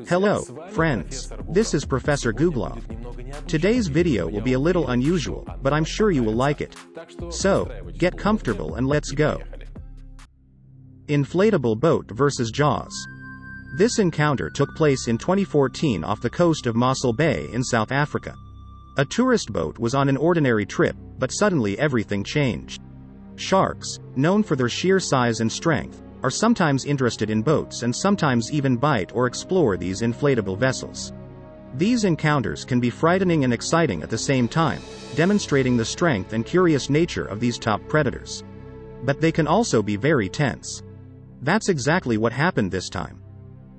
Hello, friends. This is Professor Googlov. Today's video will be a little unusual, but I'm sure you will like it. So, get comfortable and let's go. Inflatable boat versus Jaws. This encounter took place in 2014 off the coast of Mossel Bay in South Africa. A tourist boat was on an ordinary trip, but suddenly everything changed. Sharks, known for their sheer size and strength, are sometimes interested in boats and sometimes even bite or explore these inflatable vessels. These encounters can be frightening and exciting at the same time, demonstrating the strength and curious nature of these top predators. But they can also be very tense. That's exactly what happened this time.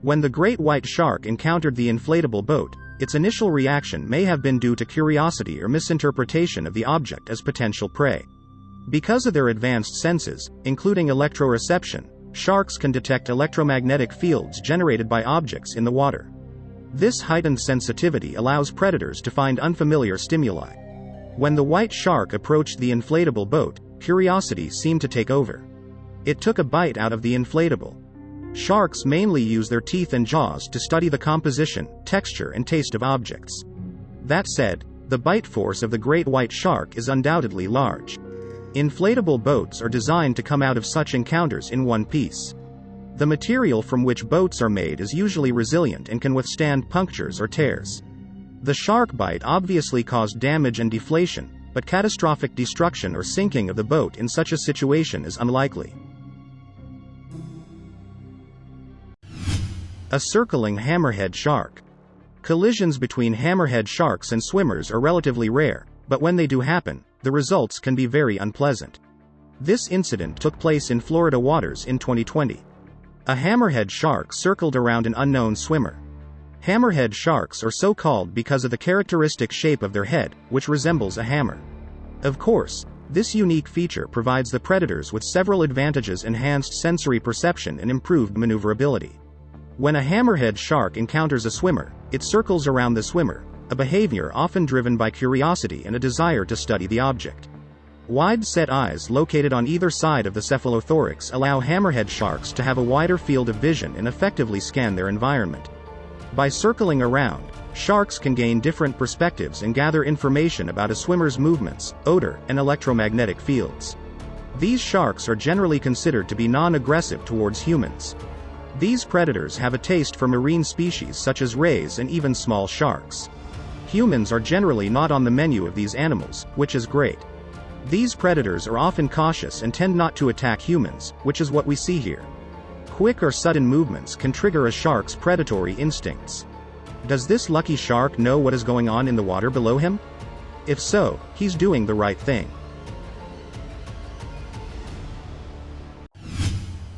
When the great white shark encountered the inflatable boat, its initial reaction may have been due to curiosity or misinterpretation of the object as potential prey. Because of their advanced senses, including electroreception, sharks can detect electromagnetic fields generated by objects in the water. This heightened sensitivity allows predators to find unfamiliar stimuli. When the white shark approached the inflatable boat, curiosity seemed to take over. It took a bite out of the inflatable. Sharks mainly use their teeth and jaws to study the composition, texture, and taste of objects. That said, the bite force of the great white shark is undoubtedly large. Inflatable boats are designed to come out of such encounters in one piece. The material from which boats are made is usually resilient and can withstand punctures or tears. The shark bite obviously caused damage and deflation, but catastrophic destruction or sinking of the boat in such a situation is unlikely. A circling hammerhead shark. Collisions between hammerhead sharks and swimmers are relatively rare, but when they do happen, the results can be very unpleasant. This incident took place in Florida waters in 2020. A hammerhead shark circled around an unknown swimmer. Hammerhead sharks are so called because of the characteristic shape of their head, which resembles a hammer. Of course, this unique feature provides the predators with several advantages: enhanced sensory perception and improved maneuverability. When a hammerhead shark encounters a swimmer, it circles around the swimmer, a behavior often driven by curiosity and a desire to study the object. Wide-set eyes located on either side of the cephalothorax allow hammerhead sharks to have a wider field of vision and effectively scan their environment. By circling around, sharks can gain different perspectives and gather information about a swimmer's movements, odor, and electromagnetic fields. These sharks are generally considered to be non-aggressive towards humans. These predators have a taste for marine species such as rays and even small sharks. Humans are generally not on the menu of these animals, which is great. These predators are often cautious and tend not to attack humans, which is what we see here. Quick or sudden movements can trigger a shark's predatory instincts. Does this lucky shark know what is going on in the water below him? If so, he's doing the right thing.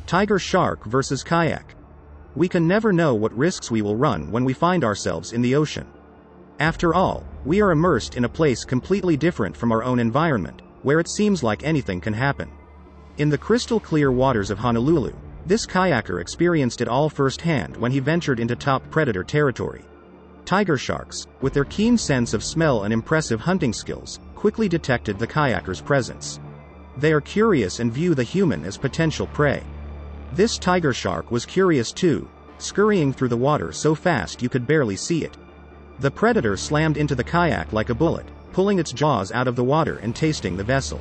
Tiger shark versus kayak. We can never know what risks we will run when we find ourselves in the ocean. After all, we are immersed in a place completely different from our own environment, where it seems like anything can happen. In the crystal clear waters of Honolulu, this kayaker experienced it all firsthand when he ventured into top predator territory. Tiger sharks, with their keen sense of smell and impressive hunting skills, quickly detected the kayaker's presence. They are curious and view the human as potential prey. This tiger shark was curious too, scurrying through the water so fast you could barely see it. The predator slammed into the kayak like a bullet, pulling its jaws out of the water and tasting the vessel.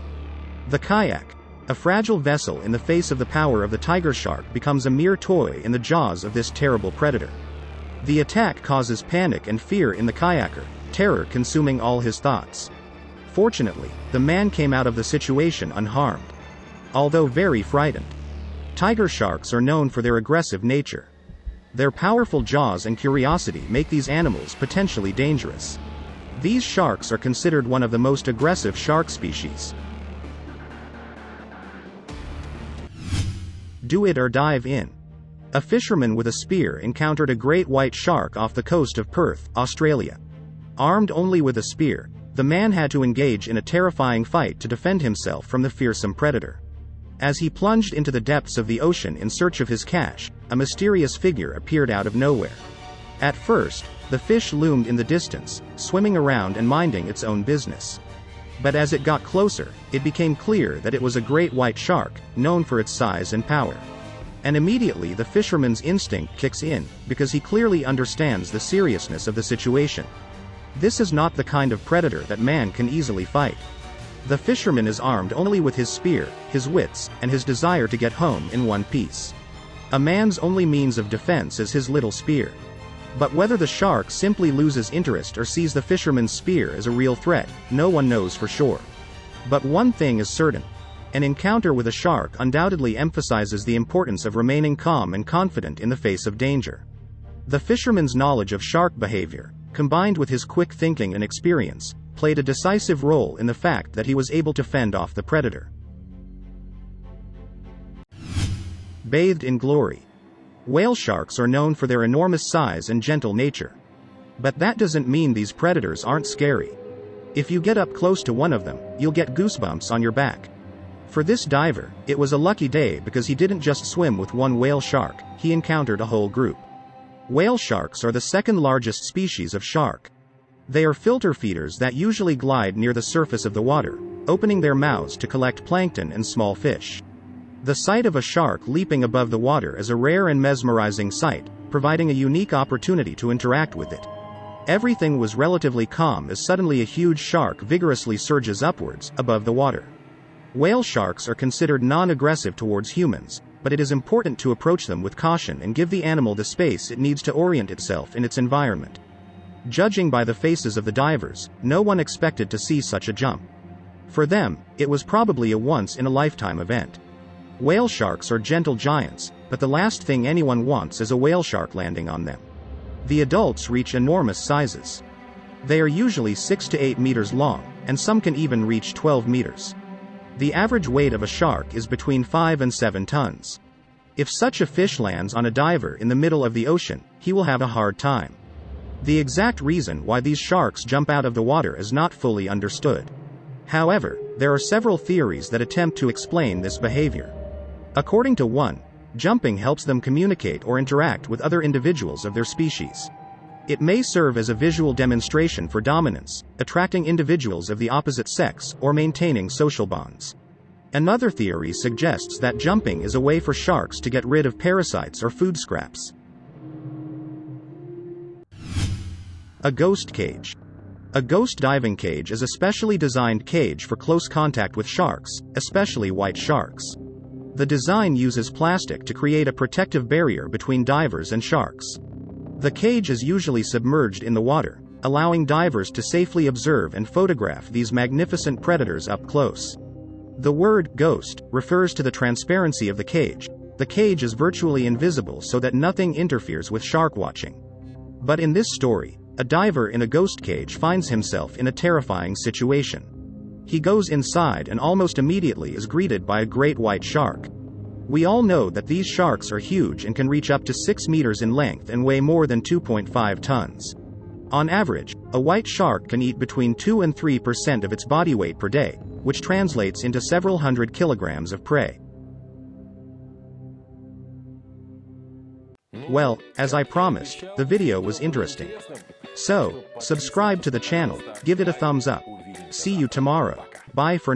The kayak, a fragile vessel in the face of the power of the tiger shark, becomes a mere toy in the jaws of this terrible predator. The attack causes panic and fear in the kayaker, terror consuming all his thoughts. Fortunately, the man came out of the situation unharmed. Although very frightened. Tiger sharks are known for their aggressive nature. Their powerful jaws and curiosity make these animals potentially dangerous. These sharks are considered one of the most aggressive shark species. Do it or dive in. A fisherman with a spear encountered a great white shark off the coast of Perth, Australia. Armed only with a spear, the man had to engage in a terrifying fight to defend himself from the fearsome predator. As he plunged into the depths of the ocean in search of his catch, a mysterious figure appeared out of nowhere. At first, the fish loomed in the distance, swimming around and minding its own business. But as it got closer, it became clear that it was a great white shark, known for its size and power. And immediately the fisherman's instinct kicks in, because he clearly understands the seriousness of the situation. This is not the kind of predator that man can easily fight. The fisherman is armed only with his spear, his wits, and his desire to get home in one piece. A man's only means of defense is his little spear. But whether the shark simply loses interest or sees the fisherman's spear as a real threat, no one knows for sure. But one thing is certain. An encounter with a shark undoubtedly emphasizes the importance of remaining calm and confident in the face of danger. The fisherman's knowledge of shark behavior, combined with his quick thinking and experience, played a decisive role in the fact that he was able to fend off the predator. Bathed in glory. Whale sharks are known for their enormous size and gentle nature. But that doesn't mean these predators aren't scary. If you get up close to one of them, you'll get goosebumps on your back. For this diver, it was a lucky day because he didn't just swim with one whale shark, he encountered a whole group. Whale sharks are the second largest species of shark. They are filter feeders that usually glide near the surface of the water, opening their mouths to collect plankton and small fish. The sight of a shark leaping above the water is a rare and mesmerizing sight, providing a unique opportunity to interact with it. Everything was relatively calm as suddenly a huge shark vigorously surges upwards, above the water. Whale sharks are considered non-aggressive towards humans, but it is important to approach them with caution and give the animal the space it needs to orient itself in its environment. Judging by the faces of the divers, no one expected to see such a jump. For them, it was probably a once-in-a-lifetime event. Whale sharks are gentle giants, but the last thing anyone wants is a whale shark landing on them. The adults reach enormous sizes. They are usually 6 to 8 meters long, and some can even reach 12 meters. The average weight of a shark is between 5 and 7 tons. If such a fish lands on a diver in the middle of the ocean, he will have a hard time. The exact reason why these sharks jump out of the water is not fully understood. However, there are several theories that attempt to explain this behavior. According to one, jumping helps them communicate or interact with other individuals of their species. It may serve as a visual demonstration for dominance, attracting individuals of the opposite sex, or maintaining social bonds. Another theory suggests that jumping is a way for sharks to get rid of parasites or food scraps. A ghost cage. A ghost diving cage is a specially designed cage for close contact with sharks, especially white sharks. The design uses plastic to create a protective barrier between divers and sharks. The cage is usually submerged in the water, allowing divers to safely observe and photograph these magnificent predators up close. The word "ghost" refers to the transparency of the cage. The cage is virtually invisible so that nothing interferes with shark watching. But in this story, a diver in a ghost cage finds himself in a terrifying situation. He goes inside and almost immediately is greeted by a great white shark. We all know that these sharks are huge and can reach up to 6 meters in length and weigh more than 2.5 tons. On average, a white shark can eat between 2 and 3% of its body weight per day, which translates into several hundred kilograms of prey. Well, as I promised, the video was interesting. So, subscribe to the channel, give it a thumbs up. See you tomorrow. Bye for now.